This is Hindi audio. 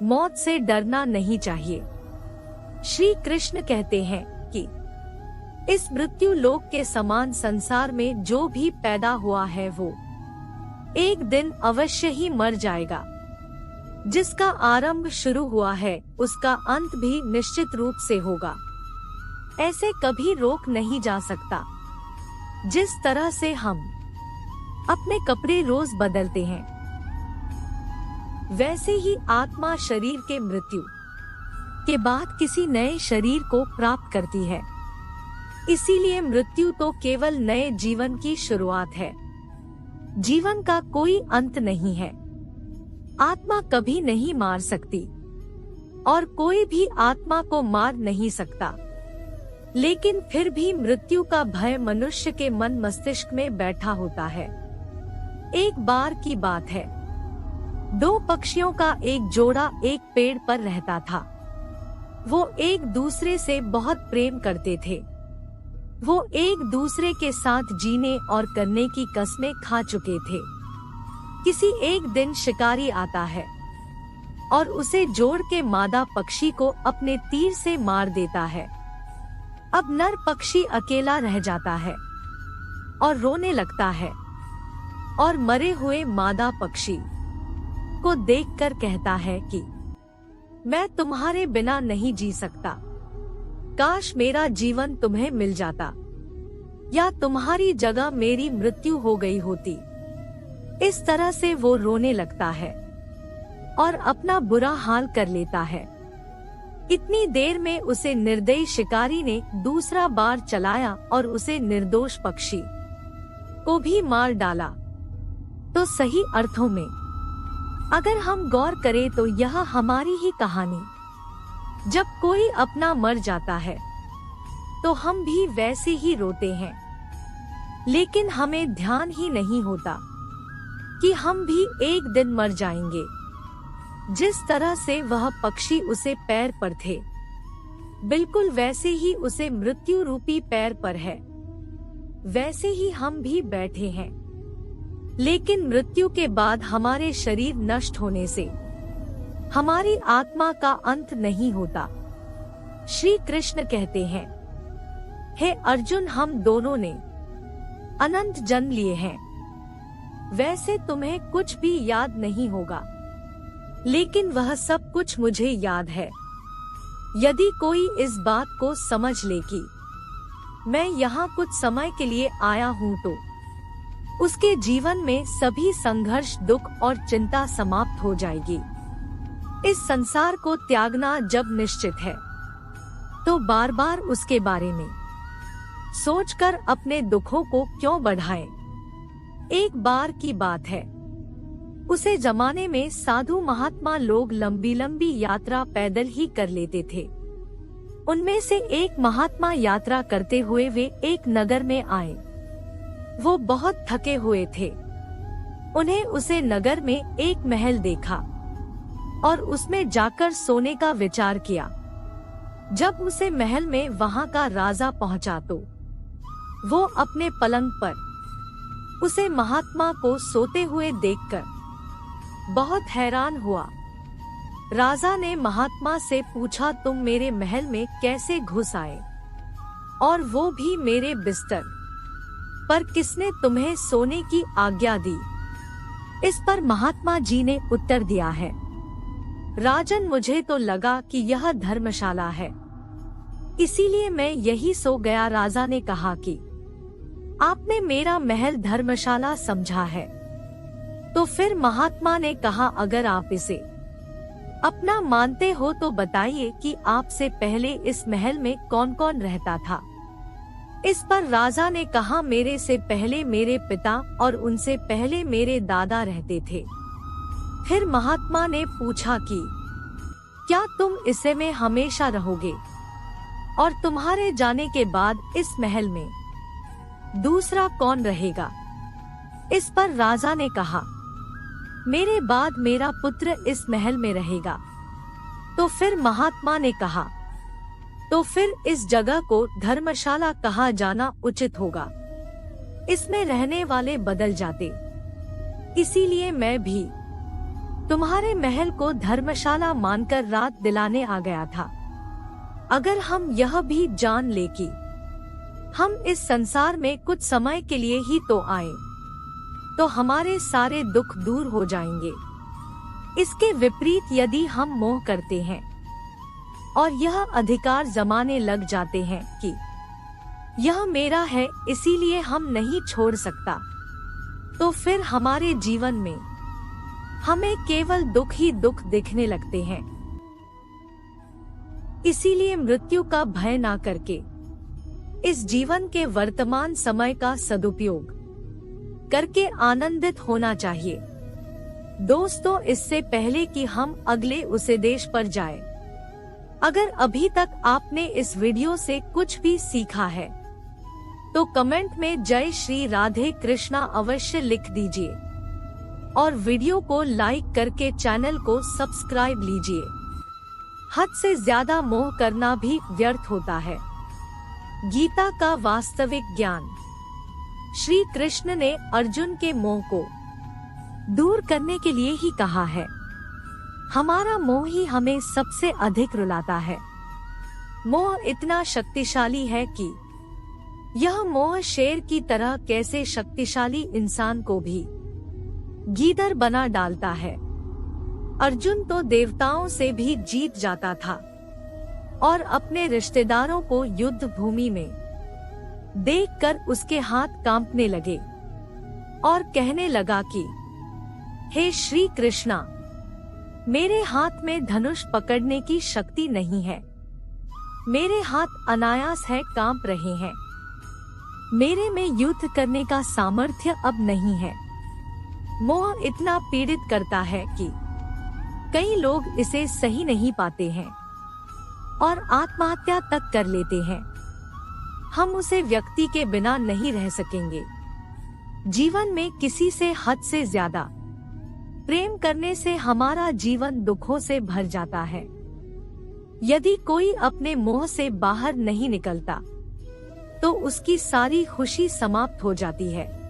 मौत से डरना नहीं चाहिए। श्री कृष्ण कहते हैं कि इस मृत्यु लोक के समान संसार में जो भी पैदा हुआ है वो एक दिन अवश्य ही मर जाएगा। जिसका आरंभ शुरू हुआ है उसका अंत भी निश्चित रूप से होगा। ऐसे कभी रोक नहीं जा सकता। जिस तरह से हम अपने कपड़े रोज बदलते हैं, वैसे ही आत्मा शरीर के मृत्यु के बाद किसी नए शरीर को प्राप्त करती है। इसीलिए मृत्यु तो केवल नए जीवन की शुरुआत है। जीवन का कोई अंत नहीं है। आत्मा कभी नहीं मार सकती और कोई भी आत्मा को मार नहीं सकता। लेकिन फिर भी मृत्यु का भय मनुष्य के मन मस्तिष्क में बैठा होता है। एक बार की बात है, दो पक्षियों का एक जोड़ा एक पेड़ पर रहता था। वो एक दूसरे से बहुत प्रेम करते थे। वो एक दूसरे के साथ जीने और करने की कस्में खा चुके थे। किसी एक दिन शिकारी आता है और उसे जोड़ के मादा पक्षी को अपने तीर से मार देता है। अब नर पक्षी अकेला रह जाता है और रोने लगता है और मरे हुए मादा पक्षी को देखकर कहता है कि मैं तुम्हारे बिना नहीं जी सकता। काश मेरा जीवन तुम्हें मिल जाता या तुम्हारी जगह मेरी मृत्यु हो गई होती। इस तरह से वो रोने लगता है और अपना बुरा हाल कर लेता है। इतनी देर में उसे निर्दयी शिकारी ने दूसरा बार चलाया और उसे निर्दोष पक्षी को भी मार डाला। तो सही अर्थों में अगर हम गौर करें तो यह हमारी ही कहानी। जब कोई अपना मर जाता है तो हम भी वैसे ही रोते हैं, लेकिन हमें ध्यान ही नहीं होता कि हम भी एक दिन मर जाएंगे। जिस तरह से वह पक्षी उसे पैर पर थे, बिल्कुल वैसे ही उसे मृत्यु रूपी पैर पर है। वैसे ही हम भी बैठे हैं, लेकिन मृत्यु के बाद हमारे शरीर नष्ट होने से हमारी आत्मा का अंत नहीं होता। श्री कृष्ण कहते हैं, हे अर्जुन, हम दोनों ने अनंत जन्म लिए हैं। वैसे तुम्हें कुछ भी याद नहीं होगा, लेकिन वह सब कुछ मुझे याद है। यदि कोई इस बात को समझ ले कि मैं यहाँ कुछ समय के लिए आया हूँ, तो उसके जीवन में सभी संघर्ष, दुख और चिंता समाप्त हो जाएगी। इस संसार को त्यागना जब निश्चित है, तो बार बार उसके बारे में सोचकर अपने दुखों को क्यों बढ़ाएं? एक बार की बात है, उसे जमाने में साधु महात्मा लोग लंबी लंबी यात्रा पैदल ही कर लेते थे। उनमें से एक महात्मा यात्रा करते हुए वे एक नगर में आए। वो बहुत थके हुए थे। उन्हें उसे नगर में एक महल देखा और उसमें जाकर सोने का विचार किया। जब उसे महल में वहां का राजा पहुंचा तो वो अपने पलंग पर उसे महात्मा को सोते हुए देखकर बहुत हैरान हुआ। राजा ने महात्मा से पूछा, तुम मेरे महल में कैसे घुस आए, और वो भी मेरे बिस्तर पर किसने तुम्हें सोने की आज्ञा दी? इस पर महात्मा जी ने उत्तर दिया है, राजन, मुझे तो लगा कि यह धर्मशाला है, इसीलिए मैं यही सो गया। राजा ने कहा कि आपने मेरा महल धर्मशाला समझा है। तो फिर महात्मा ने कहा, अगर आप इसे अपना मानते हो तो बताइए कि आपसे पहले इस महल में कौन कौन रहता था। इस पर राजा ने कहा, मेरे से पहले मेरे पिता और उनसे पहले मेरे दादा रहते थे। फिर महात्मा ने पूछा कि क्या तुम इसे में हमेशा रहोगे, और तुम्हारे जाने के बाद इस महल में दूसरा कौन रहेगा? इस पर राजा ने कहा, मेरे बाद मेरा पुत्र इस महल में रहेगा। तो फिर महात्मा ने कहा, तो फिर इस जगह को धर्मशाला कहा जाना उचित होगा, इसमें रहने वाले बदल जाते, इसीलिए मैं भी तुम्हारे महल को धर्मशाला मानकर रात दिलाने आ गया था। अगर हम यह भी जान ले कि हम इस संसार में कुछ समय के लिए ही तो आए, तो हमारे सारे दुख दूर हो जाएंगे। इसके विपरीत यदि हम मोह करते हैं और यह अधिकार जमाने लग जाते हैं कि यह मेरा है इसीलिए हम नहीं छोड़ सकता, तो फिर हमारे जीवन में हमें केवल दुख ही दुख दिखने लगते हैं। इसीलिए मृत्यु का भय ना करके इस जीवन के वर्तमान समय का सदुपयोग करके आनंदित होना चाहिए। दोस्तों, इससे पहले कि हम अगले उसे देश पर जाएं, अगर अभी तक आपने इस वीडियो से कुछ भी सीखा है तो कमेंट में जय श्री राधे कृष्णा अवश्य लिख दीजिए और वीडियो को लाइक करके चैनल को सब्सक्राइब लीजिए। हद से ज्यादा मोह करना भी व्यर्थ होता है। गीता का वास्तविक ज्ञान। श्री कृष्ण ने अर्जुन के मोह को दूर करने के लिए ही कहा है। हमारा मोह ही हमें सबसे अधिक रुलाता है। मोह इतना शक्तिशाली है कि यह मोह शेर की तरह कैसे शक्तिशाली इंसान को भी गीदड़ बना डालता है। अर्जुन तो देवताओं से भी जीत जाता था और अपने रिश्तेदारों को युद्ध भूमि में देखकर उसके हाथ कांपने लगे और कहने लगा कि हे श्री कृष्णा, मेरे हाथ में धनुष पकड़ने की शक्ति नहीं है। मेरे हाथ अनायास है कांप रहे हैं। मेरे में युद्ध करने का सामर्थ्य अब नहीं है। मोह इतना पीड़ित करता है कि कई लोग इसे सही नहीं पाते हैं और आत्महत्या तक कर लेते हैं। हम उसे व्यक्ति के बिना नहीं रह सकेंगे। जीवन में किसी से हद से ज्यादा प्रेम करने से हमारा जीवन दुखों से भर जाता है। यदि कोई अपने मोह से बाहर नहीं निकलता तो उसकी सारी खुशी समाप्त हो जाती है।